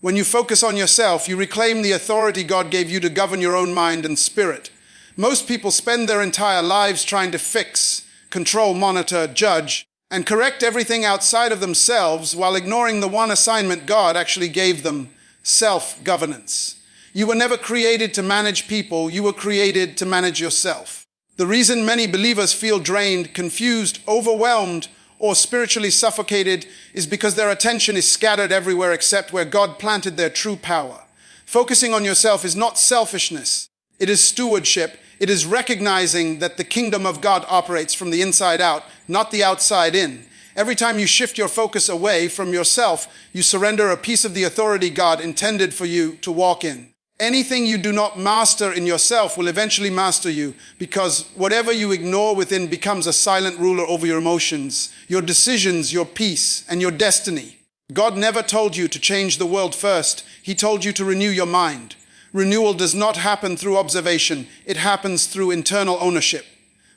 When you focus on yourself, you reclaim the authority God gave you to govern your own mind and spirit. Most people spend their entire lives trying to fix, control, monitor, judge, and correct everything outside of themselves while ignoring the one assignment God actually gave them: self-governance. You were never created to manage people, you were created to manage yourself. The reason many believers feel drained, confused, overwhelmed, or spiritually suffocated is because their attention is scattered everywhere except where God planted their true power. Focusing on yourself is not selfishness. It is stewardship. It is recognizing that the kingdom of God operates from the inside out, not the outside in. Every time you shift your focus away from yourself, you surrender a piece of the authority God intended for you to walk in. Anything you do not master in yourself will eventually master you, because whatever you ignore within becomes a silent ruler over your emotions, your decisions, your peace, and your destiny. God never told you to change the world first. He told you to renew your mind. Renewal does not happen through observation. It happens through internal ownership.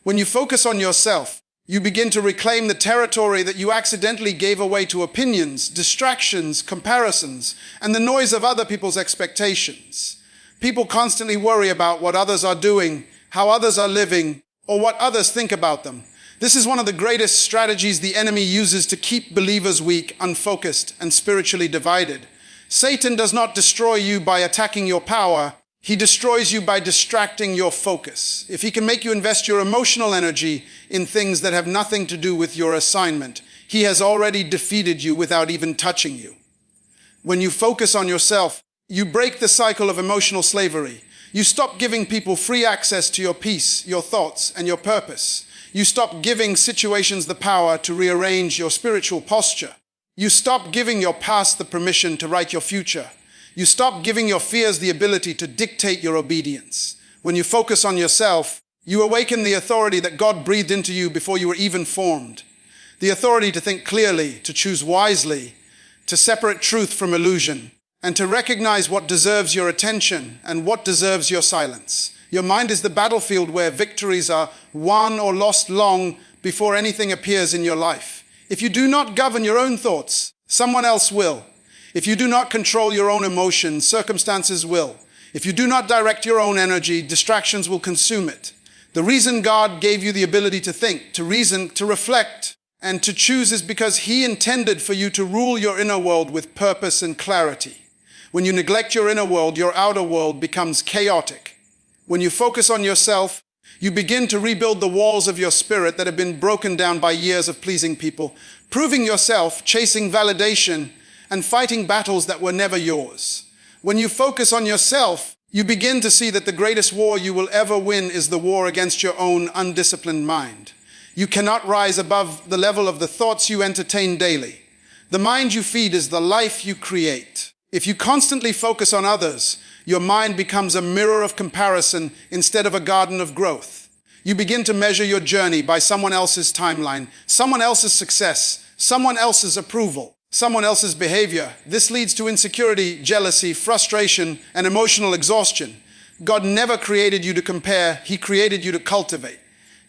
When you focus on yourself, you begin to reclaim the territory that you accidentally gave away to opinions, distractions, comparisons, and the noise of other people's expectations. People constantly worry about what others are doing, how others are living, or what others think about them. This is one of the greatest strategies the enemy uses to keep believers weak, unfocused, and spiritually divided. Satan does not destroy you by attacking your power. He destroys you by distracting your focus. If he can make you invest your emotional energy in things that have nothing to do with your assignment, he has already defeated you without even touching you. When you focus on yourself, you break the cycle of emotional slavery. You stop giving people free access to your peace, your thoughts, and your purpose. You stop giving situations the power to rearrange your spiritual posture. You stop giving your past the permission to write your future. You stop giving your fears the ability to dictate your obedience. When you focus on yourself, you awaken the authority that God breathed into you before you were even formed. The authority to think clearly, to choose wisely, to separate truth from illusion, and to recognize what deserves your attention and what deserves your silence. Your mind is the battlefield where victories are won or lost long before anything appears in your life. If you do not govern your own thoughts, someone else will. If you do not control your own emotions, circumstances will. If you do not direct your own energy, distractions will consume it. The reason God gave you the ability to think, to reason, to reflect, and to choose is because He intended for you to rule your inner world with purpose and clarity. When you neglect your inner world, your outer world becomes chaotic. When you focus on yourself, you begin to rebuild the walls of your spirit that have been broken down by years of pleasing people, proving yourself, chasing validation, and fighting battles that were never yours. When you focus on yourself, you begin to see that the greatest war you will ever win is the war against your own undisciplined mind. You cannot rise above the level of the thoughts you entertain daily. The mind you feed is the life you create. If you constantly focus on others, your mind becomes a mirror of comparison instead of a garden of growth. You begin to measure your journey by someone else's timeline, someone else's success, someone else's approval, someone else's behavior. This leads to insecurity, jealousy, frustration, and emotional exhaustion. God never created you to compare. He created you to cultivate.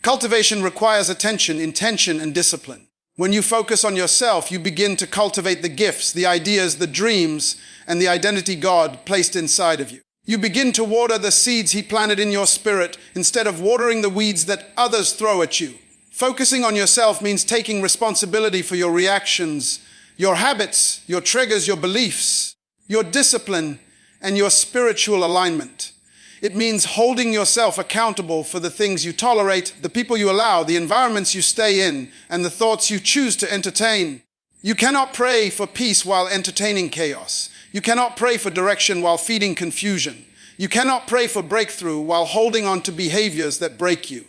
Cultivation requires attention, intention, and discipline. When you focus on yourself, you begin to cultivate the gifts, the ideas, the dreams, and the identity God placed inside of you. You begin to water the seeds He planted in your spirit instead of watering the weeds that others throw at you. Focusing on yourself means taking responsibility for your reactions, your habits, your triggers, your beliefs, your discipline, and your spiritual alignment. It means holding yourself accountable for the things you tolerate, the people you allow, the environments you stay in, and the thoughts you choose to entertain. You cannot pray for peace while entertaining chaos. You cannot pray for direction while feeding confusion. You cannot pray for breakthrough while holding on to behaviors that break you.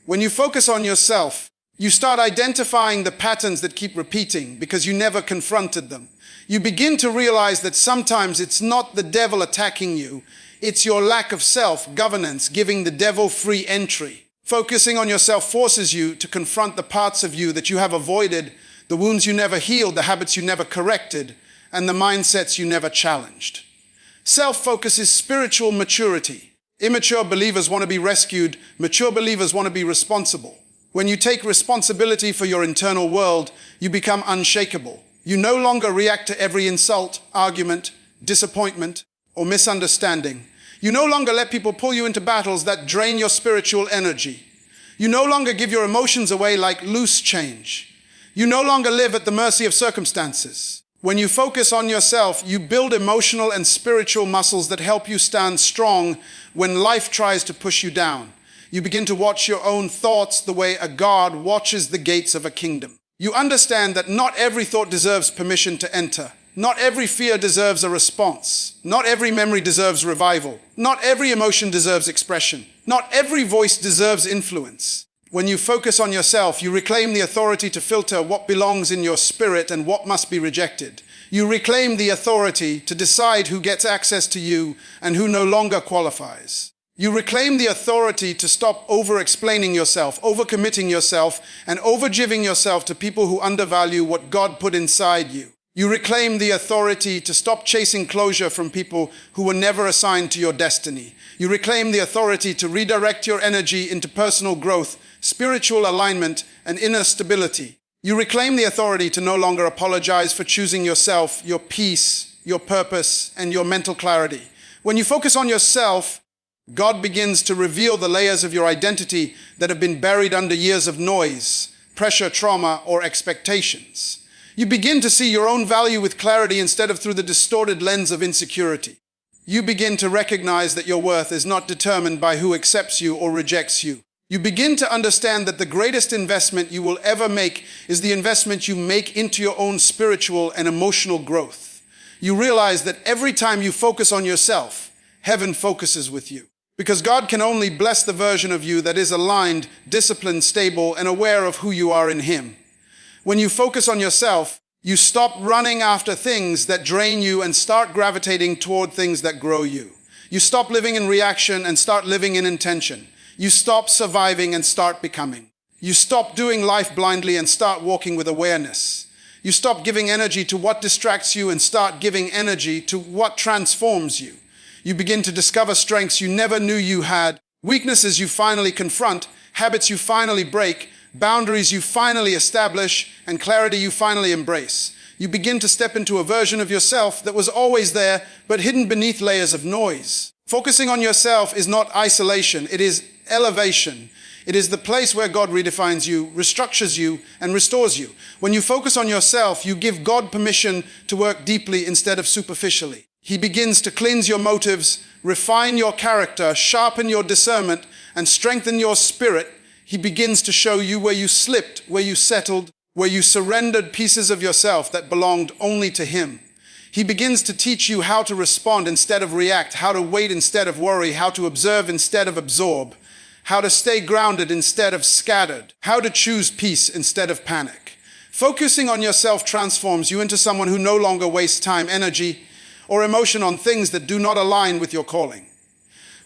When you focus on yourself, you start identifying the patterns that keep repeating because you never confronted them. You begin to realize that sometimes it's not the devil attacking you, it's your lack of self-governance giving the devil free entry. Focusing on yourself forces you to confront the parts of you that you have avoided, the wounds you never healed, the habits you never corrected, and the mindsets you never challenged. Self-focus is spiritual maturity. Immature believers want to be rescued. Mature believers want to be responsible. When you take responsibility for your internal world, you become unshakable. You no longer react to every insult, argument, disappointment, or misunderstanding. You no longer let people pull you into battles that drain your spiritual energy. You no longer give your emotions away like loose change. You no longer live at the mercy of circumstances. When you focus on yourself, you build emotional and spiritual muscles that help you stand strong when life tries to push you down. You begin to watch your own thoughts the way a guard watches the gates of a kingdom. You understand that not every thought deserves permission to enter. Not every fear deserves a response. Not every memory deserves revival. Not every emotion deserves expression. Not every voice deserves influence. When you focus on yourself, you reclaim the authority to filter what belongs in your spirit and what must be rejected. You reclaim the authority to decide who gets access to you and who no longer qualifies. You reclaim the authority to stop over-explaining yourself, over-committing yourself, and over-giving yourself to people who undervalue what God put inside you. You reclaim the authority to stop chasing closure from people who were never assigned to your destiny. You reclaim the authority to redirect your energy into personal growth, spiritual alignment, and inner stability. You reclaim the authority to no longer apologize for choosing yourself, your peace, your purpose, and your mental clarity. When you focus on yourself, God begins to reveal the layers of your identity that have been buried under years of noise, pressure, trauma, or expectations. You begin to see your own value with clarity instead of through the distorted lens of insecurity. You begin to recognize that your worth is not determined by who accepts you or rejects you. You begin to understand that the greatest investment you will ever make is the investment you make into your own spiritual and emotional growth. You realize that every time you focus on yourself, heaven focuses with you. Because God can only bless the version of you that is aligned, disciplined, stable, and aware of who you are in Him. When you focus on yourself, you stop running after things that drain you and start gravitating toward things that grow you. You stop living in reaction and start living in intention. You stop surviving and start becoming. You stop doing life blindly and start walking with awareness. You stop giving energy to what distracts you and start giving energy to what transforms you. You begin to discover strengths you never knew you had, weaknesses you finally confront, habits you finally break, boundaries you finally establish, and clarity you finally embrace. You begin to step into a version of yourself that was always there, but hidden beneath layers of noise. Focusing on yourself is not isolation, it is elevation. It is the place where God redefines you, restructures you, and restores you. When you focus on yourself, you give God permission to work deeply instead of superficially. He begins to cleanse your motives, refine your character, sharpen your discernment, and strengthen your spirit. He begins to show you where you slipped, where you settled, where you surrendered pieces of yourself that belonged only to Him. He begins to teach you how to respond instead of react, how to wait instead of worry, how to observe instead of absorb, how to stay grounded instead of scattered, how to choose peace instead of panic. Focusing on yourself transforms you into someone who no longer wastes time, energy, or emotion on things that do not align with your calling.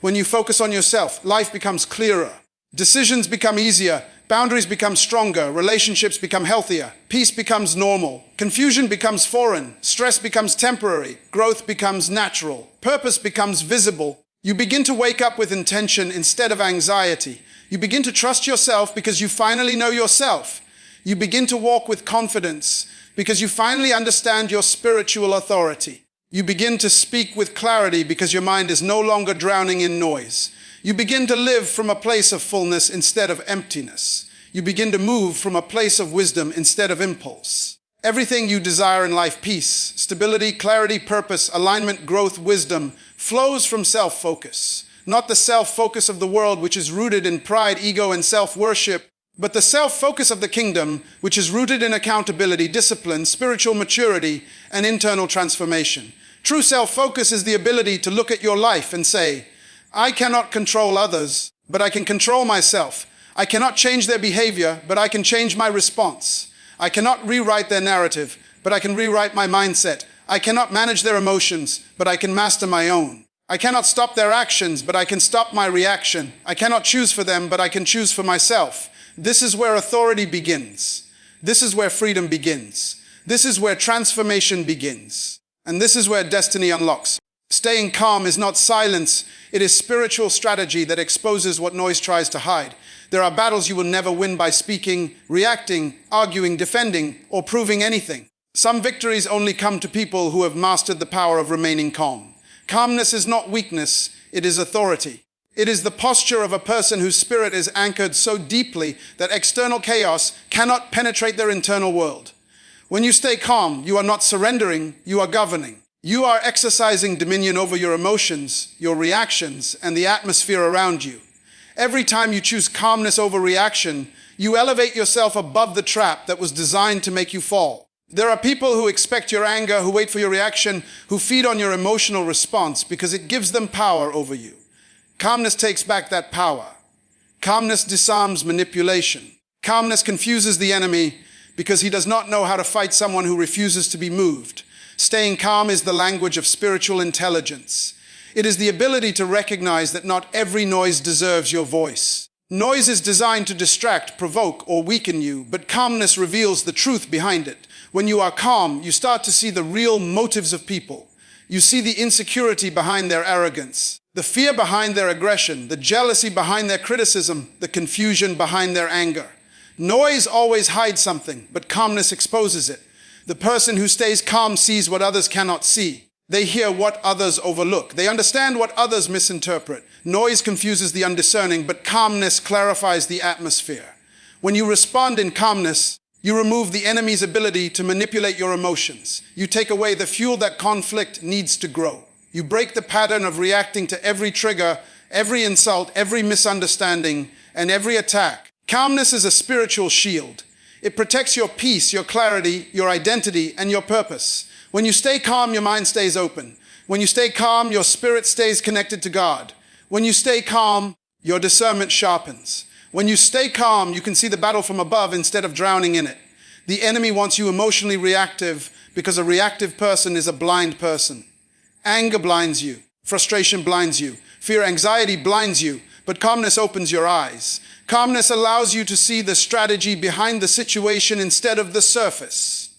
When you focus on yourself, life becomes clearer. Decisions become easier, boundaries become stronger, relationships become healthier, peace becomes normal, confusion becomes foreign, stress becomes temporary, growth becomes natural, purpose becomes visible. You begin to wake up with intention instead of anxiety. You begin to trust yourself because you finally know yourself. You begin to walk with confidence because you finally understand your spiritual authority. You begin to speak with clarity because your mind is no longer drowning in noise. You begin to live from a place of fullness instead of emptiness. You begin to move from a place of wisdom instead of impulse. Everything you desire in life, peace, stability, clarity, purpose, alignment, growth, wisdom, flows from self-focus. Not the self-focus of the world, which is rooted in pride, ego, and self-worship, but the self-focus of the kingdom, which is rooted in accountability, discipline, spiritual maturity, and internal transformation. True self-focus is the ability to look at your life and say, I cannot control others, but I can control myself. I cannot change their behavior, but I can change my response. I cannot rewrite their narrative, but I can rewrite my mindset. I cannot manage their emotions, but I can master my own. I cannot stop their actions, but I can stop my reaction. I cannot choose for them, but I can choose for myself. This is where authority begins. This is where freedom begins. This is where transformation begins. And this is where destiny unlocks. Staying calm is not silence, it is spiritual strategy that exposes what noise tries to hide. There are battles you will never win by speaking, reacting, arguing, defending, or proving anything. Some victories only come to people who have mastered the power of remaining calm. Calmness is not weakness, it is authority. It is the posture of a person whose spirit is anchored so deeply that external chaos cannot penetrate their internal world. When you stay calm, you are not surrendering, you are governing. You are exercising dominion over your emotions, your reactions, and the atmosphere around you. Every time you choose calmness over reaction, you elevate yourself above the trap that was designed to make you fall. There are people who expect your anger, who wait for your reaction, who feed on your emotional response because it gives them power over you. Calmness takes back that power. Calmness disarms manipulation. Calmness confuses the enemy because he does not know how to fight someone who refuses to be moved. Staying calm is the language of spiritual intelligence. It is the ability to recognize that not every noise deserves your voice. Noise is designed to distract, provoke, or weaken you, but calmness reveals the truth behind it. When you are calm, you start to see the real motives of people. You see the insecurity behind their arrogance, the fear behind their aggression, the jealousy behind their criticism, the confusion behind their anger. Noise always hides something, but calmness exposes it. The person who stays calm sees what others cannot see. They hear what others overlook. They understand what others misinterpret. Noise confuses the undiscerning, but calmness clarifies the atmosphere. When you respond in calmness, you remove the enemy's ability to manipulate your emotions. You take away the fuel that conflict needs to grow. You break the pattern of reacting to every trigger, every insult, every misunderstanding, and every attack. Calmness is a spiritual shield. It protects your peace, your clarity, your identity, and your purpose. When you stay calm, your mind stays open. When you stay calm, your spirit stays connected to God. When you stay calm, your discernment sharpens. When you stay calm, you can see the battle from above instead of drowning in it. The enemy wants you emotionally reactive because a reactive person is a blind person. Anger blinds you. Frustration blinds you. Fear, anxiety blinds you. But calmness opens your eyes. Calmness allows you to see the strategy behind the situation instead of the surface.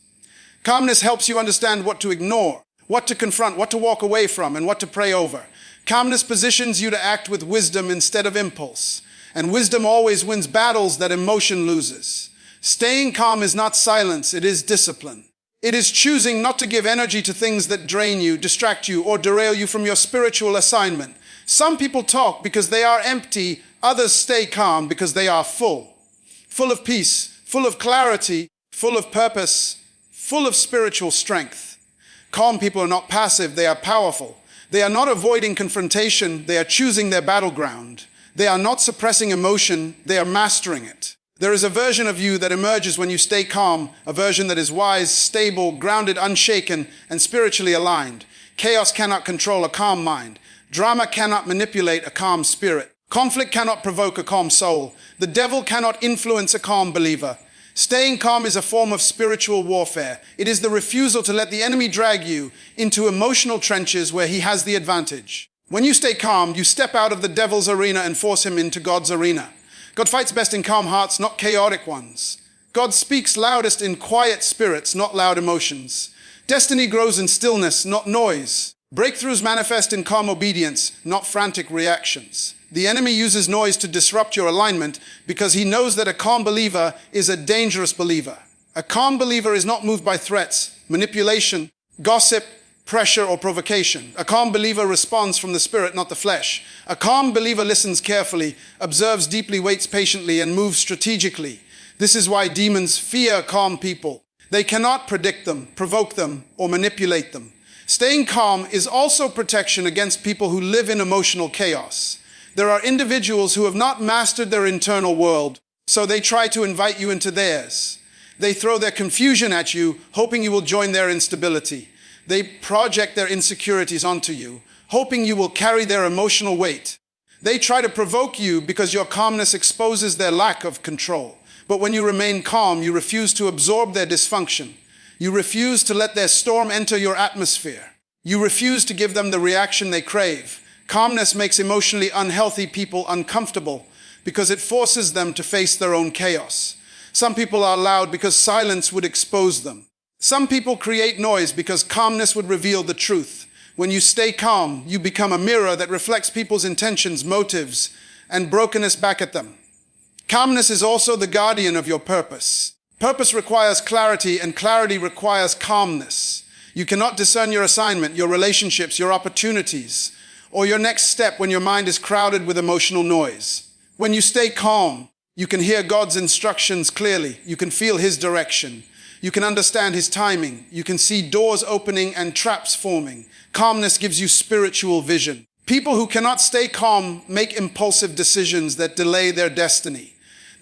Calmness helps you understand what to ignore, what to confront, what to walk away from, and what to pray over. Calmness positions you to act with wisdom instead of impulse. And wisdom always wins battles that emotion loses. Staying calm is not silence, it is discipline. It is choosing not to give energy to things that drain you, distract you, or derail you from your spiritual assignment. Some people talk because they are empty, others stay calm because they are full. Full of peace, full of clarity, full of purpose, full of spiritual strength. Calm people are not passive, they are powerful. They are not avoiding confrontation, they are choosing their battleground. They are not suppressing emotion, they are mastering it. There is a version of you that emerges when you stay calm, a version that is wise, stable, grounded, unshaken, and spiritually aligned. Chaos cannot control a calm mind. Drama cannot manipulate a calm spirit. Conflict cannot provoke a calm soul. The devil cannot influence a calm believer. Staying calm is a form of spiritual warfare. It is the refusal to let the enemy drag you into emotional trenches where he has the advantage. When you stay calm, you step out of the devil's arena and force him into God's arena. God fights best in calm hearts, not chaotic ones. God speaks loudest in quiet spirits, not loud emotions. Destiny grows in stillness, not noise. Breakthroughs manifest in calm obedience, not frantic reactions. The enemy uses noise to disrupt your alignment because he knows that a calm believer is a dangerous believer. A calm believer is not moved by threats, manipulation, gossip, pressure, or provocation. A calm believer responds from the spirit, not the flesh. A calm believer listens carefully, observes deeply, waits patiently, and moves strategically. This is why demons fear calm people. They cannot predict them, provoke them, or manipulate them. Staying calm is also protection against people who live in emotional chaos. There are individuals who have not mastered their internal world, so they try to invite you into theirs. They throw their confusion at you, hoping you will join their instability. They project their insecurities onto you, hoping you will carry their emotional weight. They try to provoke you because your calmness exposes their lack of control. But when you remain calm, you refuse to absorb their dysfunction. You refuse to let their storm enter your atmosphere. You refuse to give them the reaction they crave. Calmness makes emotionally unhealthy people uncomfortable because it forces them to face their own chaos. Some people are loud because silence would expose them. Some people create noise because calmness would reveal the truth. When you stay calm, you become a mirror that reflects people's intentions, motives, and brokenness back at them. Calmness is also the guardian of your purpose. Purpose requires clarity, and clarity requires calmness. You cannot discern your assignment, your relationships, your opportunities, or your next step when your mind is crowded with emotional noise. When you stay calm, you can hear God's instructions clearly. You can feel His direction. You can understand His timing. You can see doors opening and traps forming. Calmness gives you spiritual vision. People who cannot stay calm make impulsive decisions that delay their destiny.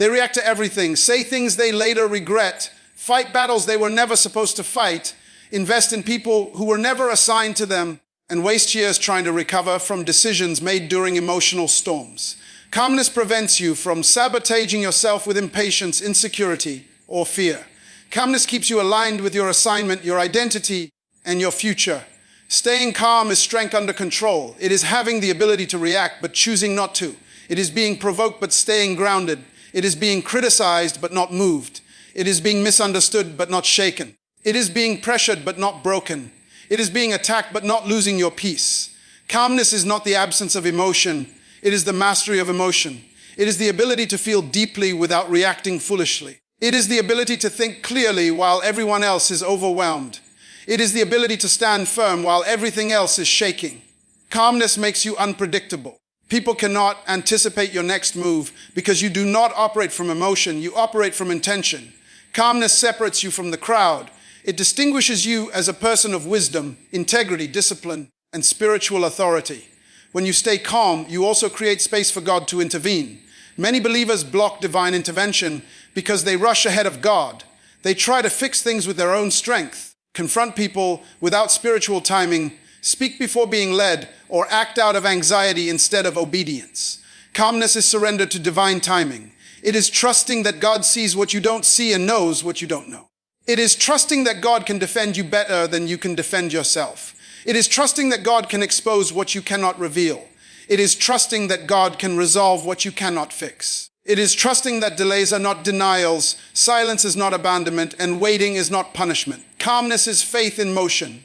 They react to everything, say things they later regret, fight battles they were never supposed to fight, invest in people who were never assigned to them, and waste years trying to recover from decisions made during emotional storms. Calmness prevents you from sabotaging yourself with impatience, insecurity, or fear. Calmness keeps you aligned with your assignment, your identity, and your future. Staying calm is strength under control. It is having the ability to react but choosing not to. It is being provoked but staying grounded. It is being criticized but not moved. It is being misunderstood but not shaken. It is being pressured but not broken. It is being attacked but not losing your peace. Calmness is not the absence of emotion. It is the mastery of emotion. It is the ability to feel deeply without reacting foolishly. It is the ability to think clearly while everyone else is overwhelmed. It is the ability to stand firm while everything else is shaking. Calmness makes you unpredictable. People cannot anticipate your next move because you do not operate from emotion, you operate from intention. Calmness separates you from the crowd. It distinguishes you as a person of wisdom, integrity, discipline, and spiritual authority. When you stay calm, you also create space for God to intervene. Many believers block divine intervention because they rush ahead of God. They try to fix things with their own strength, confront people without spiritual timing, speak before being led, or act out of anxiety instead of obedience. Calmness is surrender to divine timing. It is trusting that God sees what you don't see and knows what you don't know. It is trusting that God can defend you better than you can defend yourself. It is trusting that God can expose what you cannot reveal. It is trusting that God can resolve what you cannot fix. It is trusting that delays are not denials, silence is not abandonment, and waiting is not punishment. Calmness is faith in motion.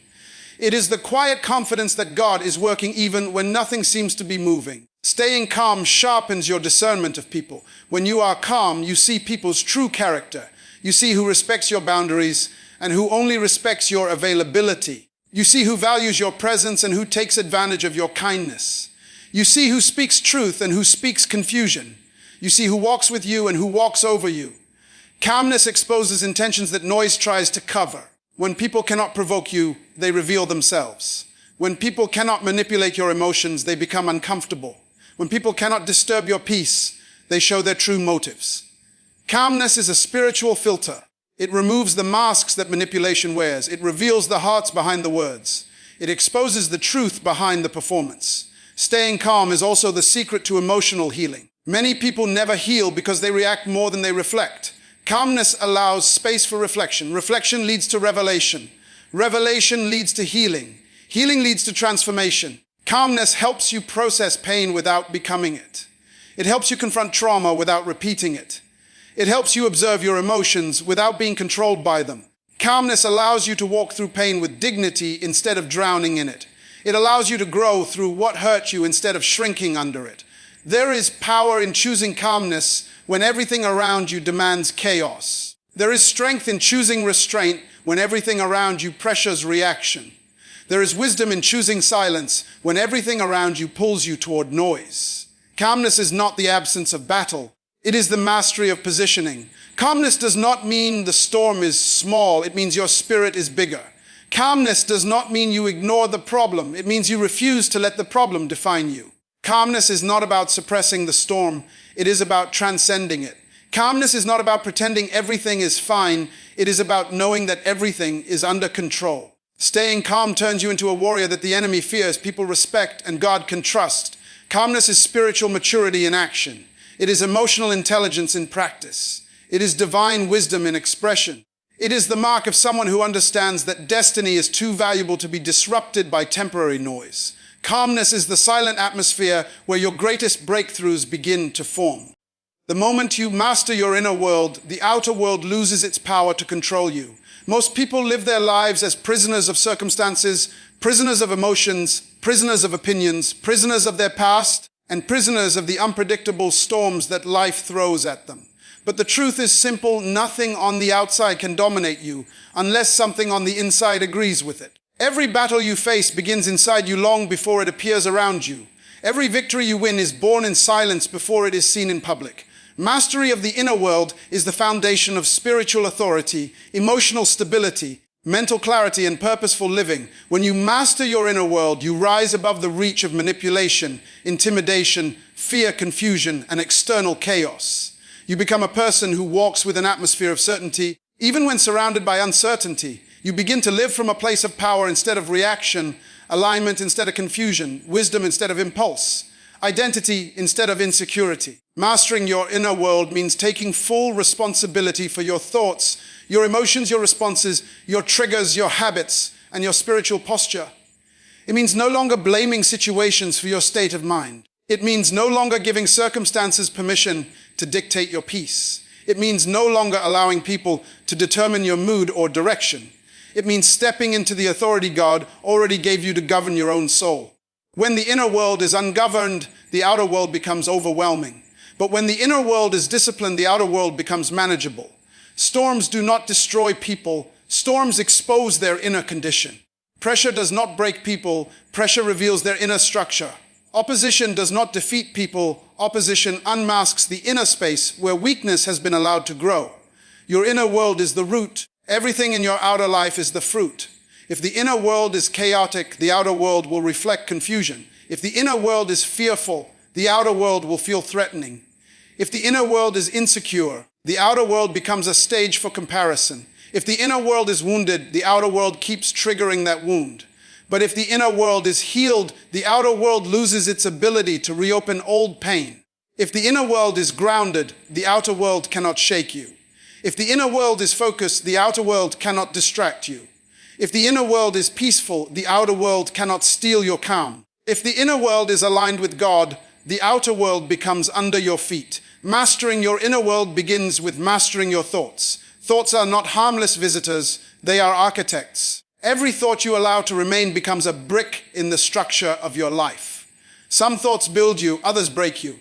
It is the quiet confidence that God is working even when nothing seems to be moving. Staying calm sharpens your discernment of people. When you are calm, you see people's true character. You see who respects your boundaries and who only respects your availability. You see who values your presence and who takes advantage of your kindness. You see who speaks truth and who speaks confusion. You see who walks with you and who walks over you. Calmness exposes intentions that noise tries to cover. When people cannot provoke you, they reveal themselves. When people cannot manipulate your emotions, they become uncomfortable. When people cannot disturb your peace, they show their true motives. Calmness is a spiritual filter. It removes the masks that manipulation wears. It reveals the hearts behind the words. It exposes the truth behind the performance. Staying calm is also the secret to emotional healing. Many people never heal because they react more than they reflect. Calmness allows space for reflection. Reflection leads to revelation. Revelation leads to healing. Healing leads to transformation. Calmness helps you process pain without becoming it. It helps you confront trauma without repeating it. It helps you observe your emotions without being controlled by them. Calmness allows you to walk through pain with dignity instead of drowning in it. It allows you to grow through what hurt you instead of shrinking under it. There is power in choosing calmness when everything around you demands chaos. There is strength in choosing restraint when everything around you pressures reaction. There is wisdom in choosing silence when everything around you pulls you toward noise. Calmness is not the absence of battle. It is the mastery of positioning. Calmness does not mean the storm is small. It means your spirit is bigger. Calmness does not mean you ignore the problem. It means you refuse to let the problem define you. Calmness is not about suppressing the storm. It is about transcending it. Calmness is not about pretending everything is fine. It is about knowing that everything is under control. Staying calm turns you into a warrior that the enemy fears, people respect, and God can trust. Calmness is spiritual maturity in action. It is emotional intelligence in practice. It is divine wisdom in expression. It is the mark of someone who understands that destiny is too valuable to be disrupted by temporary noise. Calmness is the silent atmosphere where your greatest breakthroughs begin to form. The moment you master your inner world, the outer world loses its power to control you. Most people live their lives as prisoners of circumstances, prisoners of emotions, prisoners of opinions, prisoners of their past, and prisoners of the unpredictable storms that life throws at them. But the truth is simple: nothing on the outside can dominate you unless something on the inside agrees with it. Every battle you face begins inside you long before it appears around you. Every victory you win is born in silence before it is seen in public. Mastery of the inner world is the foundation of spiritual authority, emotional stability, mental clarity, and purposeful living. When you master your inner world, you rise above the reach of manipulation, intimidation, fear, confusion, and external chaos. You become a person who walks with an atmosphere of certainty, even when surrounded by uncertainty. You begin to live from a place of power instead of reaction, alignment instead of confusion, wisdom instead of impulse, identity instead of insecurity. Mastering your inner world means taking full responsibility for your thoughts, your emotions, your responses, your triggers, your habits, and your spiritual posture. It means no longer blaming situations for your state of mind. It means no longer giving circumstances permission to dictate your peace. It means no longer allowing people to determine your mood or direction. It means stepping into the authority God already gave you to govern your own soul. When the inner world is ungoverned, the outer world becomes overwhelming. But when the inner world is disciplined, the outer world becomes manageable. Storms do not destroy people. Storms expose their inner condition. Pressure does not break people. Pressure reveals their inner structure. Opposition does not defeat people. Opposition unmasks the inner space where weakness has been allowed to grow. Your inner world is the root. Everything in your outer life is the fruit. If the inner world is chaotic, the outer world will reflect confusion. If the inner world is fearful, the outer world will feel threatening. If the inner world is insecure, the outer world becomes a stage for comparison. If the inner world is wounded, the outer world keeps triggering that wound. But if the inner world is healed, the outer world loses its ability to reopen old pain. If the inner world is grounded, the outer world cannot shake you. If the inner world is focused, the outer world cannot distract you. If the inner world is peaceful, the outer world cannot steal your calm. If the inner world is aligned with God, the outer world becomes under your feet. Mastering your inner world begins with mastering your thoughts. Thoughts are not harmless visitors, they are architects. Every thought you allow to remain becomes a brick in the structure of your life. Some thoughts build you, others break you.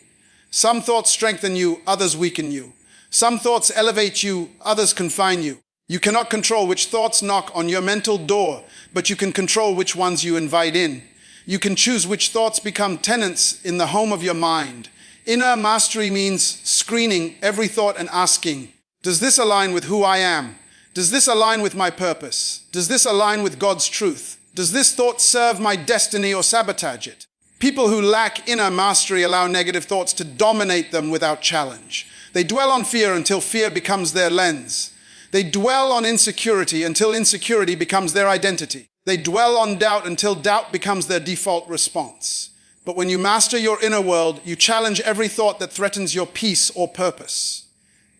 Some thoughts strengthen you, others weaken you. Some thoughts elevate you, others confine you. You cannot control which thoughts knock on your mental door, but you can control which ones you invite in. You can choose which thoughts become tenants in the home of your mind. Inner mastery means screening every thought and asking, does this align with who I am? Does this align with my purpose? Does this align with God's truth? Does this thought serve my destiny or sabotage it? People who lack inner mastery allow negative thoughts to dominate them without challenge. They dwell on fear until fear becomes their lens. They dwell on insecurity until insecurity becomes their identity. They dwell on doubt until doubt becomes their default response. But when you master your inner world, you challenge every thought that threatens your peace or purpose.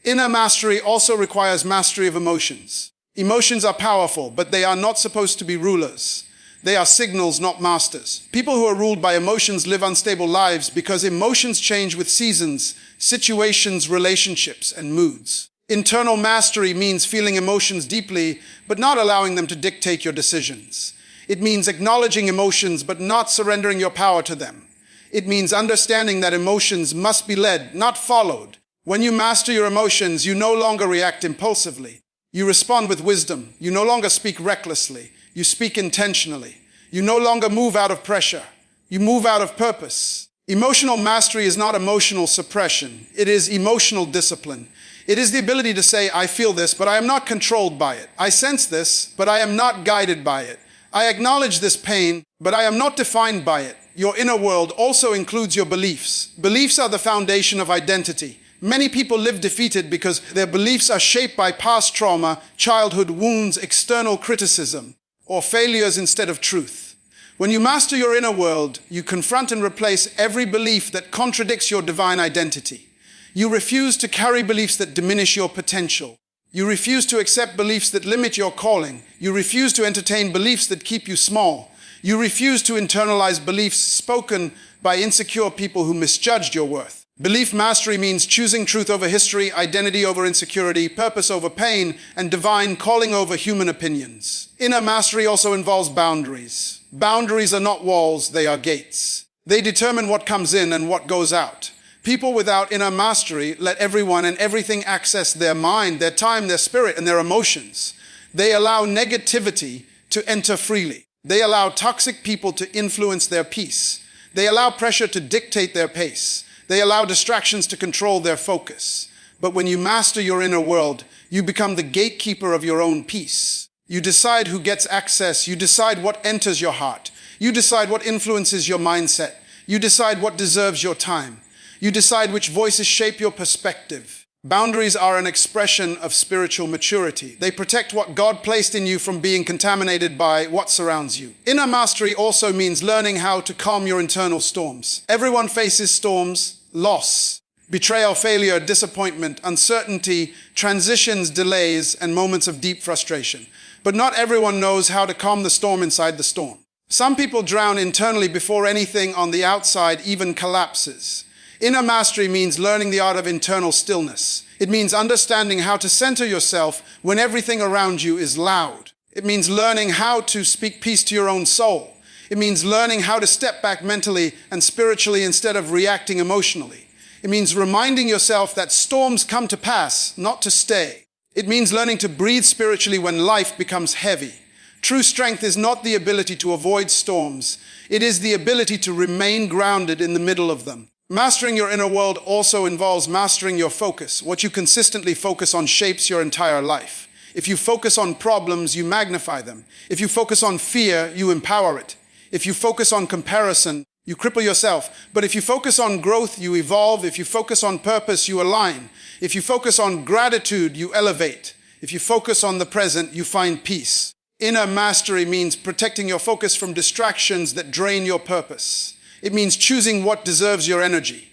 Inner mastery also requires mastery of emotions. Emotions are powerful, but they are not supposed to be rulers. They are signals, not masters. People who are ruled by emotions live unstable lives because emotions change with seasons, situations, relationships, and moods. Internal mastery means feeling emotions deeply, but not allowing them to dictate your decisions. It means acknowledging emotions, but not surrendering your power to them. It means understanding that emotions must be led, not followed. When you master your emotions, you no longer react impulsively. You respond with wisdom. You no longer speak recklessly. You speak intentionally. You no longer move out of pressure. You move out of purpose. Emotional mastery is not emotional suppression. It is emotional discipline. It is the ability to say, I feel this, but I am not controlled by it. I sense this, but I am not guided by it. I acknowledge this pain, but I am not defined by it. Your inner world also includes your beliefs. Beliefs are the foundation of identity. Many people live defeated because their beliefs are shaped by past trauma, childhood wounds, external criticism, or failures instead of truth. When you master your inner world, you confront and replace every belief that contradicts your divine identity. You refuse to carry beliefs that diminish your potential. You refuse to accept beliefs that limit your calling. You refuse to entertain beliefs that keep you small. You refuse to internalize beliefs spoken by insecure people who misjudged your worth. Belief mastery means choosing truth over history, identity over insecurity, purpose over pain, and divine calling over human opinions. Inner mastery also involves boundaries. Boundaries are not walls, they are gates. They determine what comes in and what goes out. People without inner mastery let everyone and everything access their mind, their time, their spirit, and their emotions. They allow negativity to enter freely. They allow toxic people to influence their peace. They allow pressure to dictate their pace. They allow distractions to control their focus. But when you master your inner world, you become the gatekeeper of your own peace. You decide who gets access. You decide what enters your heart. You decide what influences your mindset. You decide what deserves your time. You decide which voices shape your perspective. Boundaries are an expression of spiritual maturity. They protect what God placed in you from being contaminated by what surrounds you. Inner mastery also means learning how to calm your internal storms. Everyone faces storms: loss, betrayal, failure, disappointment, uncertainty, transitions, delays, and moments of deep frustration. But not everyone knows how to calm the storm inside the storm. Some people drown internally before anything on the outside even collapses. Inner mastery means learning the art of internal stillness. It means understanding how to center yourself when everything around you is loud. It means learning how to speak peace to your own soul. It means learning how to step back mentally and spiritually instead of reacting emotionally. It means reminding yourself that storms come to pass, not to stay. It means learning to breathe spiritually when life becomes heavy. True strength is not the ability to avoid storms. It is the ability to remain grounded in the middle of them. Mastering your inner world also involves mastering your focus. What you consistently focus on shapes your entire life. If you focus on problems, you magnify them. If you focus on fear, you empower it. If you focus on comparison, you cripple yourself. But if you focus on growth, you evolve. If you focus on purpose, you align. If you focus on gratitude, you elevate. If you focus on the present, you find peace. Inner mastery means protecting your focus from distractions that drain your purpose. It means choosing what deserves your energy.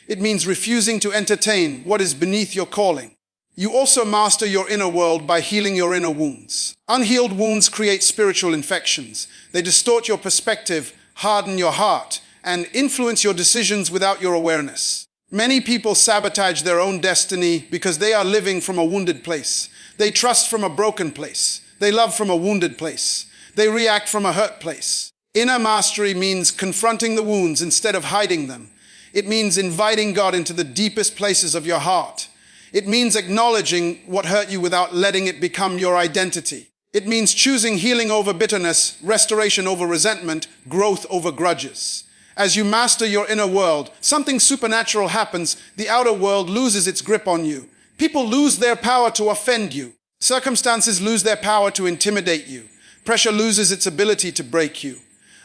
It means refusing to entertain what is beneath your calling. You also master your inner world by healing your inner wounds. Unhealed wounds create spiritual infections. They distort your perspective, harden your heart, and influence your decisions without your awareness. Many people sabotage their own destiny because they are living from a wounded place. They trust from a broken place. They love from a wounded place. They react from a hurt place. Inner mastery means confronting the wounds instead of hiding them. It means inviting God into the deepest places of your heart. It means acknowledging what hurt you without letting it become your identity. It means choosing healing over bitterness, restoration over resentment, growth over grudges. As you master your inner world, something supernatural happens. The outer world loses its grip on you. People lose their power to offend you. Circumstances lose their power to intimidate you. Pressure loses its ability to break you.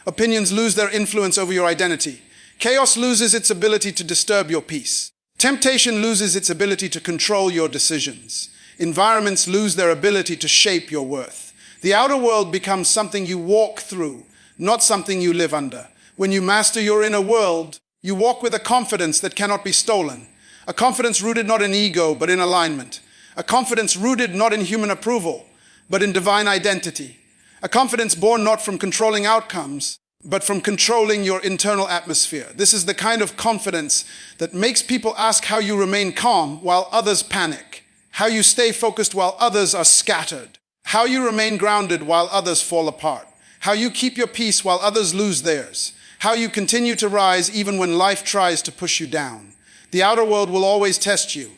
Opinions lose their influence over your identity. Chaos loses its ability to disturb your peace. Temptation loses its ability to control your decisions. Environments lose their ability to shape your worth. The outer world becomes something you walk through, not something you live under. When you master your inner world, you walk with a confidence that cannot be stolen. A confidence rooted not in ego, but in alignment. A confidence rooted not in human approval, but in divine identity. A confidence born not from controlling outcomes, but from controlling your internal atmosphere. This is the kind of confidence that makes people ask how you remain calm while others panic, how you stay focused while others are scattered, how you remain grounded while others fall apart, how you keep your peace while others lose theirs, how you continue to rise even when life tries to push you down. The outer world will always test you.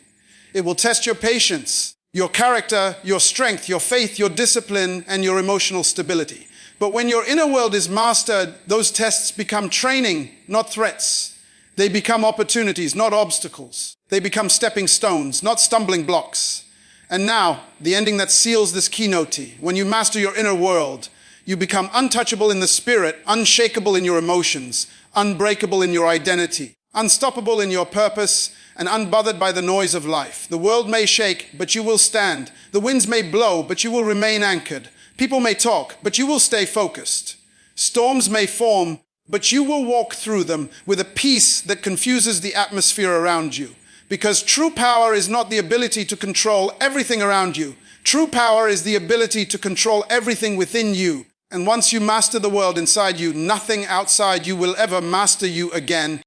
It will test your patience, your character, your strength, your faith, your discipline, and your emotional stability. But when your inner world is mastered, those tests become training, not threats. They become opportunities, not obstacles. They become stepping stones, not stumbling blocks. And now, the ending that seals this keynote, when you master your inner world, you become untouchable in the spirit, unshakable in your emotions, unbreakable in your identity, unstoppable in your purpose, and unbothered by the noise of life. The world may shake, but you will stand. The winds may blow, but you will remain anchored. People may talk, but you will stay focused. Storms may form, but you will walk through them with a peace that confuses the atmosphere around you. Because true power is not the ability to control everything around you. True power is the ability to control everything within you. And once you master the world inside you, nothing outside you will ever master you again.